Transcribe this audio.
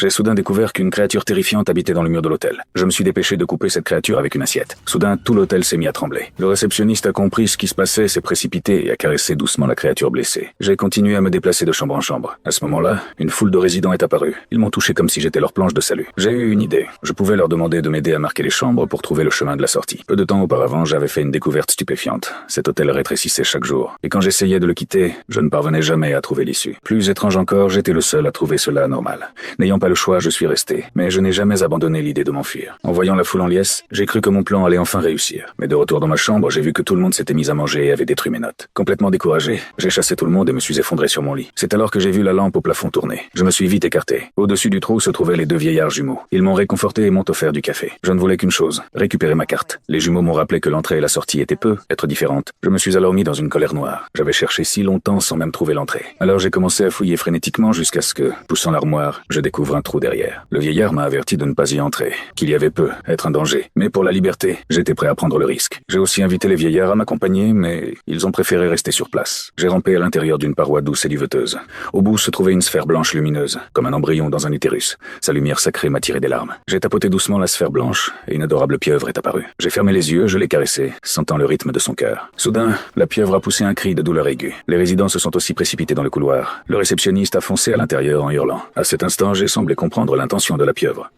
J'ai soudain découvert qu'une créature terrifiante habitait dans le mur de l'hôtel. Je me suis dépêché de couper cette créature avec une assiette. Soudain, tout l'hôtel s'est mis à trembler. Le réceptionniste a compris ce qui se passait, s'est précipité et a caressé doucement la créature blessée. J'ai continué à me déplacer de chambre en chambre. À ce moment-là, une foule de résidents est apparue. Ils m'ont touché comme si j'étais leur planche de salut. J'ai eu une idée. Je pouvais leur demander de m'aider à marquer les chambres pour trouver le chemin de la sortie. Peu de temps auparavant, j'avais fait une découverte stupéfiante. Cet hôtel rétrécissait chaque jour. Et quand j'essayais de le quitter, je ne parvenais jamais à trouver l'issue. Plus étrange encore, j'étais le seul à trouver cela anormal. N'ayant pas le choix, je suis resté. Mais je n'ai jamais abandonné l'idée de m'enfuir. En voyant la foule en liesse, j'ai cru que mon plan allait enfin réussir. Mais de retour dans ma chambre, j'ai vu que tout le monde s'était mis à manger et avait détruit mes notes. Complètement découragé, j'ai chassé tout le monde et me suis effondré sur mon lit. C'est alors que j'ai vu la lampe au plafond tourner. Je me suis vite écarté. Au-dessus du trou se trouvaient les deux vieillards jumeaux. Ils m'ont réconforté et m'ont offert du café. Je ne voulais qu'une chose, récupérer ma carte. Les jumeaux m'ont rappelé que l'entrée et la sortie étaient être différentes. Je me suis alors mis dans une colère noire. J'avais cherché si longtemps sans même trouver l'entrée. Alors j'ai commencé à fouiller frénétiquement jusqu'à ce que, poussant l'armoire, je découvre un trou derrière. Le vieillard m'a averti de ne pas y entrer, qu'il y avait peu, être un danger. Mais pour la liberté, j'étais prêt à prendre le risque. J'ai aussi invité les vieillards à m'accompagner, mais ils ont préféré rester sur place. J'ai rampé à l'intérieur d'une paroi douce et duveteuse. Au bout se trouvait une sphère blanche lumineuse, comme un embryon dans un utérus. Sa lumière sacrée m'a tiré des larmes. J'ai tapoté doucement la sphère blanche, et une adorable pieuvre est apparue. J'ai fermé les yeux, je l'ai caressée, sentant le rythme de son cœur. Soudain, la pieuvre a poussé un cri de douleur aiguë. Les résidents se sont aussi précipités dans le couloir. Le réceptionniste a foncé à l'intérieur en hurlant. À cet instant, j'ai semblé comprendre l'intention de la pieuvre.